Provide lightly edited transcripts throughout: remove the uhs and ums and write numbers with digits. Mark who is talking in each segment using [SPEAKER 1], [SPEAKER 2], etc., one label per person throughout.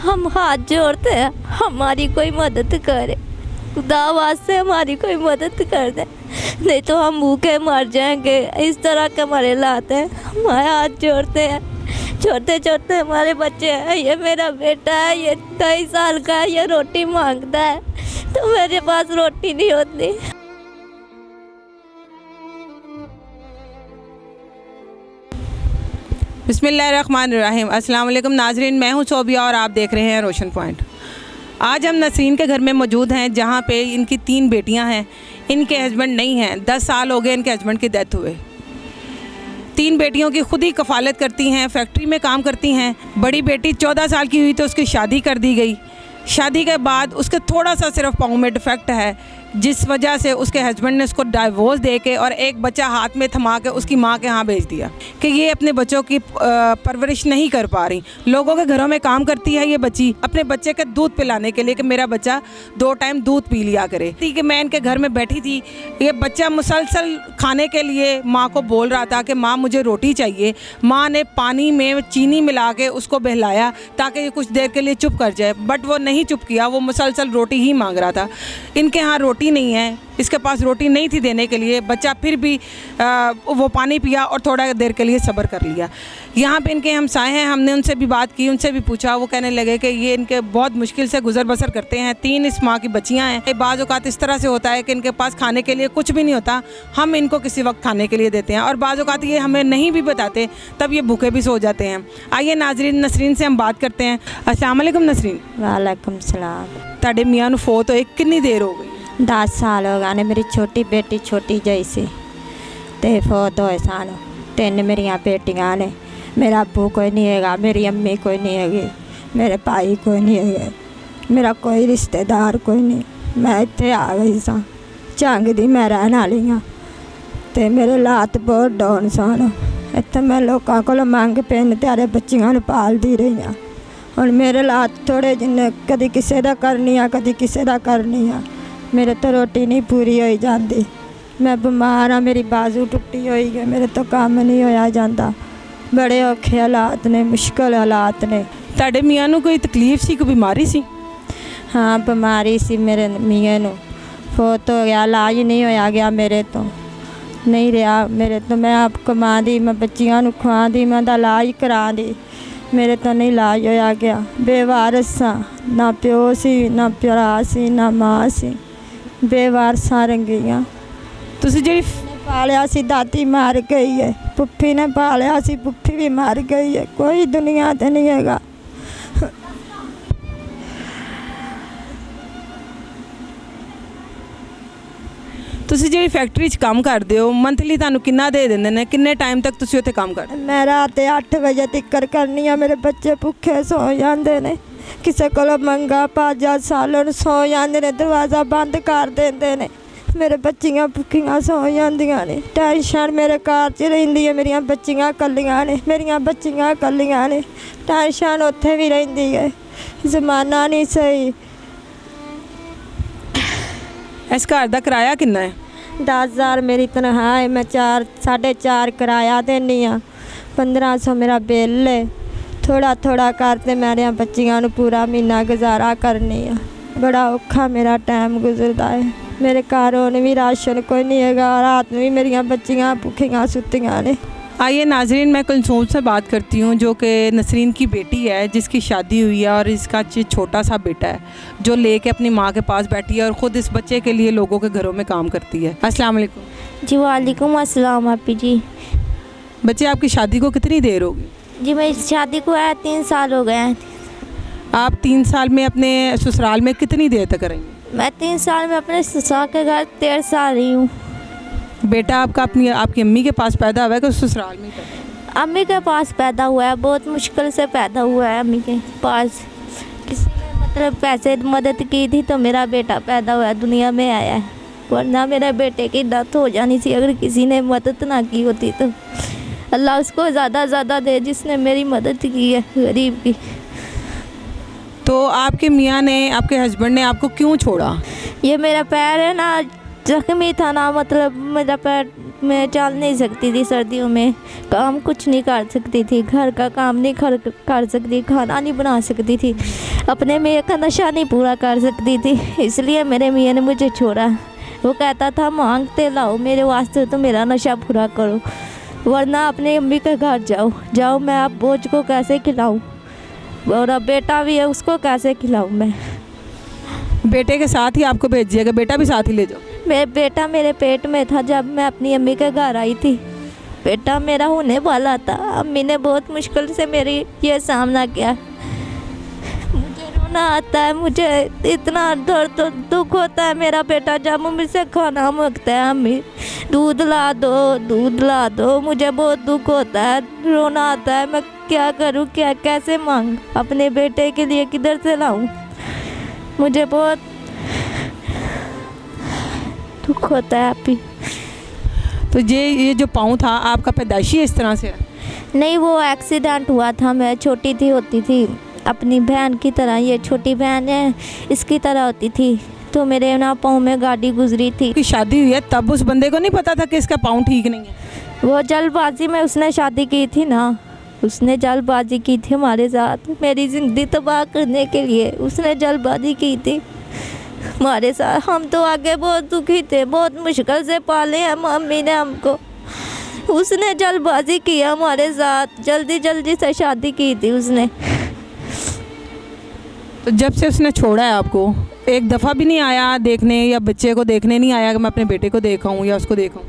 [SPEAKER 1] हम हाथ जोड़ते हैं, हमारी कोई मदद करे, खुदा वास्ते हमारी कोई मदद कर दे, नहीं तो हम भूखे मर जाएंगे। इस तरह के हमारे हालात हैं। हमारे हाथ जोड़ते हैं, छोटे छोटे हमारे बच्चे हैं। ये मेरा बेटा है, ये 2.5 साल का है, ये रोटी मांगता है तो मेरे पास रोटी नहीं होती।
[SPEAKER 2] बिस्मिल्लाहिर्रहमानिर्रहीम। अस्सलाम वालेकुम नाजरीन, मैं हूं शोबिया और आप देख रहे हैं रोशन पॉइंट। आज हम नसरीन के घर में मौजूद हैं जहां पे इनकी 3 बेटियां हैं। इनके हस्बैंड नहीं हैं, 10 साल हो गए इनके हस्बैंड की डेथ हुए। 3 बेटियों की खुद ही कफ़ालत करती हैं, फैक्ट्री में काम करती हैं। बड़ी बेटी 14 साल की हुई तो उसकी शादी कर दी गई। शादी के बाद उसके थोड़ा सा सिर्फ पाँव में डिफेक्ट है, जिस वजह से उसके हस्बैंड ने उसको डाइवोर्स दे के और एक बच्चा हाथ में थमा के उसकी माँ के यहाँ भेज दिया कि ये अपने बच्चों की परवरिश नहीं कर पा रही। लोगों के घरों में काम करती है ये बच्ची अपने बच्चे के दूध पिलाने के लिए कि मेरा बच्चा 2 टाइम दूध पी लिया करे। ठीक है, मैं इनके घर में बैठी थी, ये बच्चा मुसलसल खाने के लिए माँ को बोल रहा था कि माँ मुझे रोटी चाहिए। माँ ने पानी में चीनी मिला के उसको बहलाया ताकि ये कुछ देर के लिए चुप कर जाए, बट वो नहीं चुप किया, वो मुसलसल रोटी ही मांग रहा था। इनके यहाँ रोटी नहीं है, इसके पास रोटी नहीं थी देने के लिए। बच्चा फिर भी वो पानी पिया और थोड़ा देर के लिए सब्र कर लिया। यहाँ पे इनके हमसाए हैं, हमने उनसे भी बात की, उनसे भी पूछा। वो कहने लगे कि ये इनके बहुत मुश्किल से गुजर बसर करते हैं। 3 इस माँ की बच्चियाँ हैं। बाज़ औक़ात इस तरह से होता है कि इनके पास खाने के लिए कुछ भी नहीं होता, हम इनको किसी वक्त खाने के लिए देते हैं और बाज़ औक़ात ये हमें नहीं भी बताते, तब ये भूखे भी सो जाते हैं। आइए नाजरीन, नसरीन से हम बात करते हैं। अस्सलाम वालेकुम नसरीन।
[SPEAKER 1] वालेकुम सलाम।
[SPEAKER 2] ਤੁਹਾਡੇ ਮੀਆਂ ਨੂੰ ਫੌਤ ਹੋਏ ਕਿੰਨੀ ਦੇਰ ਹੋ ਗਈ?
[SPEAKER 1] 10 साल हो गए ने। मेरी छोटी बेटी छोटी जैसी ते फौत होए सन। 3 मेरिया बेटियां ने। मेरा अबू कोई नहीं है, मेरी अम्मी कोई नहीं है, मेरे भाई कोई नहीं है, मेरा कोई रिश्तेदार कोई नहीं। मैं इत्थे आ गई सा झंग दी, मैं रहन वाली हाँ ते मेरे हालात बहुत डाउन सन। इत्थे मैं लोगों को मंग पिन त्यारे बच्चियां नूं पालदी रही हाँ। हुण मेरे हालात थोड़े जिन्ने कदी किसी दा करनी आ, कदी किसी दा करनी आ। मेरे तो रोटी नहीं पूरी हो जाती, मैं बीमार हाँ, मेरी बाजू टुटी हुई है, मेरे तो काम नहीं होया जाता। बड़े औखे हालात ने, मुश्किल हालात ने।
[SPEAKER 2] ਤੁਹਾਡੇ ਮੀਆਂ ਨੂੰ ਕੋਈ ਤਕਲੀਫ ਸੀ, ਕੋਈ ਬਿਮਾਰੀ ਸੀ?
[SPEAKER 1] हाँ बीमारी सी मेरे मियाँ नूं, फौत हो गया, इलाज नहीं होया गया मेरे तो, नहीं रहा मेरे तो। मैं आप कमा दी, मैं बच्चियां नूं खुआ दी, मैं दा इलाज करा दी, मेरे तो नहीं इलाज होया गया। बेवारस सा, ना प्यो सी, ना भरा सी, ना माँ सी, बेवारसा रंगियां।
[SPEAKER 2] ਤੁਸੀਂ ਜਿਹੜੀ
[SPEAKER 1] पालिया सी दादी मार गई है, पुप्पी ने पालिया सी, पुप्पी भी मार गई है, कोई दुनिया ते नहीं हैगा।
[SPEAKER 2] ਤੁਸੀਂ ਜਿਹੜੀ ਫੈਕਟਰੀ 'ਚ ਕੰਮ ਕਰਦੇ ਹੋ, ਮੰਥਲੀ ਤੁਹਾਨੂੰ ਕਿੰਨਾ ਦੇ ਦਿੰਦੇ ਨੇ? ਕਿੰਨੇ ਟਾਈਮ ਤੱਕ ਤੁਸੀਂ ਉੱਥੇ ਕੰਮ ਕਰਦੇ?
[SPEAKER 1] मैं रात 8 बजे तिक्कर करनी है, मेरे बच्चे भुखे सो जाते ने, किसी को मंगा भाजा सालन सो जाते ने, दरवाज़ा बंद कर देंगे ने, मेरे बच्चियां भुखियां सो जांदियां ने। टेंशन मेरे घर च रहिंदी है, मेरिया बच्चियां कल्लियां ने, मेरिया बच्चियां कल्लियां ने, टेंशन उत्थे भी रहिंदी है। जमाना नहीं सही।
[SPEAKER 2] इस घर का किराया कितना है?
[SPEAKER 1] 10,000 मेरी तनख्वाह है, मैं 4-4.5 किराया देनी हाँ, 1500 मेरा बिल है। थोड़ा थोड़ा करते मेरे बच्चियां नूं पूरा महीना गुजारा करनी है। बड़ा औखा मेरा टाइम गुजरता है। मेरे घर होने भी राशन कोई नहीं है, रात में भी मेरिया बच्चियां भुखियां सुतियां ने।
[SPEAKER 2] आइए नाजरीन, मैं कुलसूम से बात करती हूँ जो कि नसरीन की बेटी है, जिसकी शादी हुई है और इसका छोटा सा बेटा है जो लेके अपनी माँ के पास बैठी है और ख़ुद इस बच्चे के लिए लोगों के घरों में काम करती है। अस्सलाम वालेकुम।
[SPEAKER 1] जी वालेकुम अस्सलाम आपी जी।
[SPEAKER 2] बच्चे, आपकी शादी को कितनी देर होगी?
[SPEAKER 1] जी मेरी शादी को आया 3 साल हो गए हैं।
[SPEAKER 2] आप 3 साल में अपने ससुराल में कितनी देर तक रहेंगे?
[SPEAKER 1] मैं 3 साल में अपने ससुराल के घर 13 साल रही हूँ।
[SPEAKER 2] बेटा आपका आपकी अम्मी के पास पैदा हुआ है कि ससुराल में पैदा?
[SPEAKER 1] अम्मी के पास पैदा हुआ है, बहुत मुश्किल से पैदा हुआ है अम्मी के पास। किसी ने मतलब पैसे मदद की थी तो मेरा बेटा पैदा हुआ, दुनिया में आया है, वरना मेरे बेटे की डेथ हो जानी थी अगर किसी ने मदद ना की होती तो। अल्लाह उसको ज़्यादा दे जिसने मेरी मदद की है गरीब की।
[SPEAKER 2] तो आपके मियाँ ने, आपके हस्बैंड ने आपको क्यों छोड़ा?
[SPEAKER 1] ये मेरा पैर है ना, जख्मी था ना, मतलब मेरा पैर
[SPEAKER 3] मैं चल नहीं सकती थी, सर्दियों में काम कुछ नहीं कर सकती थी, घर का काम नहीं कर सकती, खाना नहीं बना सकती थी, अपने मियाँ का नशा नहीं पूरा कर सकती थी, इसलिए मेरे मियाँ ने मुझे छोड़ा। वो कहता था मांगते लाओ मेरे वास्ते तो मेरा नशा पूरा करो, वरना अपने अम्मी के घर जाओ मैं अब बोझ को कैसे खिलाऊं, और अब बेटा भी है उसको कैसे खिलाऊं मैं।
[SPEAKER 2] बेटे के साथ ही आपको भेजिएगा, बेटा भी साथ ही ले जाओ।
[SPEAKER 3] बेटा मेरे पेट में था जब मैं अपनी अम्मी के घर आई थी, बेटा मेरा होने वाला था। अम्मी ने बहुत मुश्किल से मेरी ये सामना किया। मुझे रोना आता है, मुझे इतना दर्द दुख होता है मेरा बेटा जब मुझसे खाना मांगता है, अम्मी दूध ला दो, मुझे बहुत दुख होता है, रोना आता है। मैं क्या करूं, कैसे मांग अपने बेटे के लिए, किधर से लाऊं, मुझे बहुत दुख होता है आप ही।
[SPEAKER 2] तो ये जो पाँव था आपका पैदाइशी इस तरह से है?
[SPEAKER 3] नहीं, वो एक्सीडेंट हुआ था, मैं छोटी होती थी, अपनी बहन की तरह, ये छोटी बहन है इसकी तरह होती थी, तो मेरे ना पाँव में गाड़ी गुजरी थी।
[SPEAKER 2] कि शादी हुई है तब उस बंदे को नहीं पता था कि इसका पाँव ठीक नहीं है?
[SPEAKER 3] वो जल्दबाजी में उसने शादी की थी ना, उसने जल्दबाजी की थी हमारे साथ, मेरी ज़िंदगी तबाह करने के लिए उसने जल्दबाजी की थी हमारे साथ। हम तो आगे बहुत दुखी थे, बहुत मुश्किल से पाले हैं मम्मी ने हमको, उसने जल्दबाजी की हमारे साथ, जल्दी से शादी की थी उसने।
[SPEAKER 2] तो जब से उसने छोड़ा है आपको, एक दफ़ा भी नहीं आया देखने, या बच्चे को देखने नहीं आया कि मैं अपने बेटे को देखाऊं या उसको देखाऊं?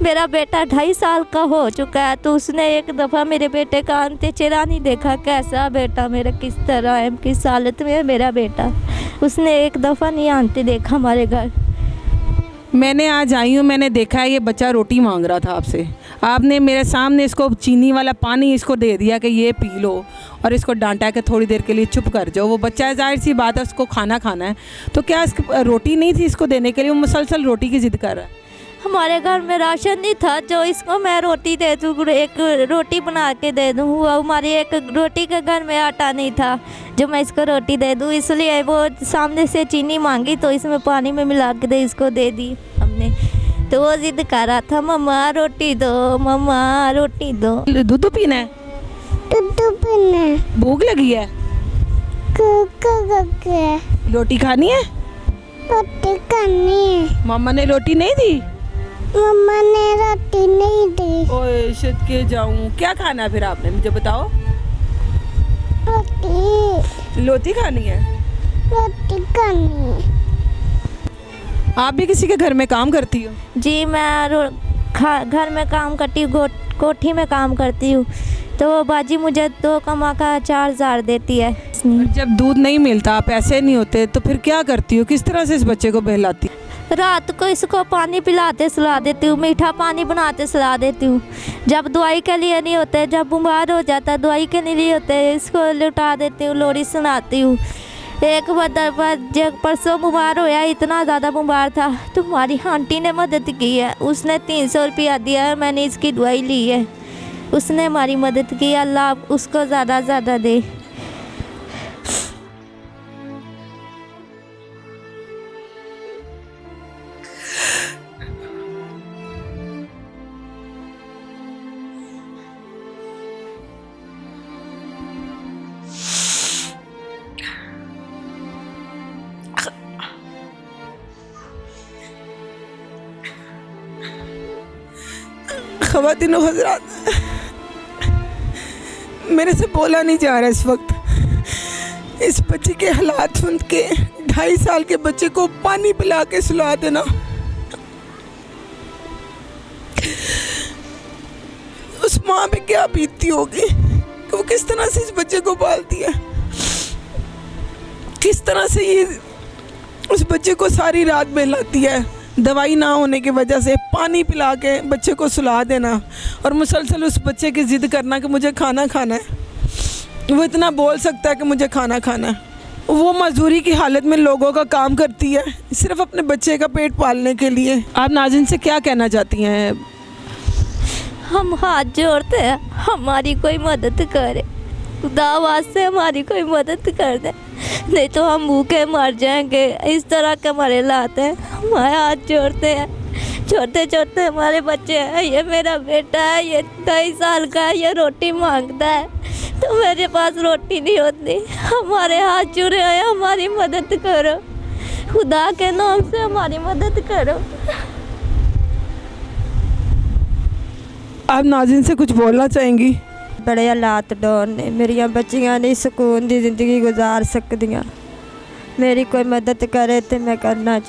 [SPEAKER 3] मेरा बेटा 2.5 साल का हो चुका है, तो उसने एक दफ़ा मेरे बेटे का अंत चेहरा नहीं देखा, कैसा बेटा मेरा, किस तरह है, किस हालत में है मेरा बेटा, उसने एक दफ़ा नहीं आंते देखा हमारे घर।
[SPEAKER 2] मैंने आज आई हूँ, मैंने देखा है ये बच्चा रोटी मांग रहा था आपसे, आपने मेरे सामने इसको चीनी वाला पानी इसको दे दिया कि ये पी लो, और इसको डांटा कि थोड़ी देर के लिए चुप कर जाओ। वो बच्चा है, जाहिर सी बात है उसको खाना है, तो क्या इसकी रोटी नहीं थी इसको देने के लिए? वो मुसलसल रोटी की ज़िद कर रहा है।
[SPEAKER 3] हमारे घर में राशन नहीं था जो इसको मैं रोटी दे दूँ, एक रोटी बना के दे दूँ, वो हमारी एक रोटी के घर में आटा नहीं था जो मैं इसको रोटी दे दूँ, इसलिए वो सामने से चीनी मांगी तो इसमें पानी में मिला के दे इसको दे दी हमने, तो वो जिद कर रहा था मम्मा रोटी दो, मम्मा रोटी दो।
[SPEAKER 2] दूध पीना है?
[SPEAKER 3] दूध पीना है।
[SPEAKER 2] भूख लगी है? रोटी खानी है?
[SPEAKER 3] रोटी खानी है।
[SPEAKER 2] मम्मा ने रोटी नहीं दी?
[SPEAKER 3] मम्मा ने रोटी नहीं दी।
[SPEAKER 2] ओए सदके जाऊं, क्या खाना है फिर आपने, मुझे बताओ। रोटी खानी है?
[SPEAKER 3] रोटी खानी है।
[SPEAKER 2] आप भी किसी के घर में काम करती हो?
[SPEAKER 3] जी, मैं घर में काम करती हूँ, कोठी में काम करती हूँ, तो बाजी मुझे 2 कमा का 4,000 देती है।
[SPEAKER 2] जब दूध नहीं मिलता, पैसे नहीं होते, तो फिर क्या करती हो, किस तरह से इस बच्चे को बहलाती?
[SPEAKER 3] रात को इसको पानी पिलाते सुला देती हूँ, मीठा पानी बनाते सुला देती हूँ, जब दवाई के लिए नहीं होते, जब बीमार हो जाता है दवाई के लिए होते, इसको लुटा देती हूँ, लोरी सुनाती हूँ। एक बार जब परसों बीमार होया, इतना ज़्यादा बीमार था, तो हमारी आंटी ने मदद की है, उसने 300 रुपया दिया है, मैंने इसकी दवाई ली है, उसने हमारी मदद की, अल्लाह उसको ज़्यादा ज़्यादा दे।
[SPEAKER 2] ख़वातीन व हज़रात, मेरे से बोला नहीं जा रहा इस वक्त। इस बच्चे के हालात सुन के, 2.5 साल के बच्चे को पानी पिला के सुला देना, उस माँ पे क्या बीतती होगी कि वो किस तरह से इस बच्चे को पालती है, किस तरह से ये उस बच्चे को सारी रात बहलाती है, दवाई ना होने की वजह से पानी पिला के बच्चे को सुला देना, और मुसलसल उस बच्चे की ज़िद करना कि मुझे खाना है। वो इतना बोल सकता है कि मुझे खाना है, वो मजदूरी की हालत में लोगों का काम करती है सिर्फ अपने बच्चे का पेट पालने के लिए। आप नाज़रीन से क्या कहना चाहती हैं?
[SPEAKER 3] हम हाथ जोड़ते हैं, हमारी कोई मदद करे, खुदा वास्ते हमारी कोई मदद कर दे, नहीं तो हम भूखे मर जाएंगे, इस तरह के हमारे हालात हैं। हमारे हाथ जोड़ते हैं छोटे छोटे हमारे बच्चे हैं। ये मेरा बेटा है, ये 2.5 साल का है, ये रोटी मांगता है तो मेरे पास रोटी नहीं होती। हमारे हाथ जुड़े हैं, हमारी मदद करो, खुदा के नाम से हमारी मदद करो।
[SPEAKER 2] आप नाज़रीन से कुछ बोलना चाहेंगी?
[SPEAKER 1] बड़े हालात डोर ने, मेरिया बच्चियां नहीं सुकून दी जिंदगी गुजार सकदियां। मेरी कोई मदद करे तो मैं करना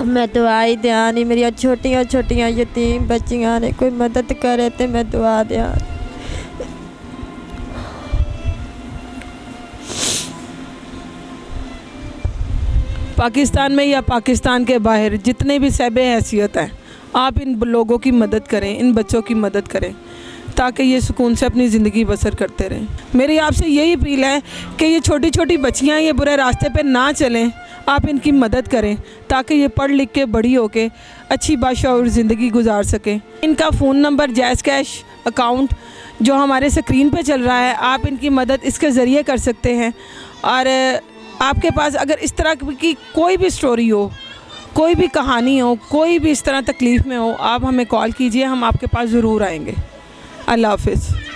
[SPEAKER 1] मैं दुआ ही दिया नहीं। मेरिया छोटियां छोटियां यतीम बच्चियां ने, कोई मदद करे तो मैं दुआ दिया।
[SPEAKER 2] पाकिस्तान में या पाकिस्तान के बाहर जितने भी साहिबे हैसियत हैं, आप इन लोगों की मदद करें, इन बच्चों की मदद करें ताकि ये सुकून से अपनी ज़िंदगी बसर करते रहें। मेरी आपसे यही अपील है कि ये छोटी छोटी बच्चियाँ ये बुरे रास्ते पे ना चलें, आप इनकी मदद करें ताकि ये पढ़ लिख के बड़ी होके अच्छी बाशऊर ज़िंदगी गुजार सकें। इनका phone number, jazz cash account जो हमारे स्क्रीन पे चल रहा है, आप इनकी मदद इसके ज़रिए कर सकते हैं। और आपके पास अगर इस तरह की कोई भी स्टोरी हो, कोई भी कहानी हो, कोई भी इस तरह तकलीफ़ में हो, आप हमें कॉल कीजिए, हम आपके पास ज़रूर आएंगे। अल्लाह हाफ़िज़।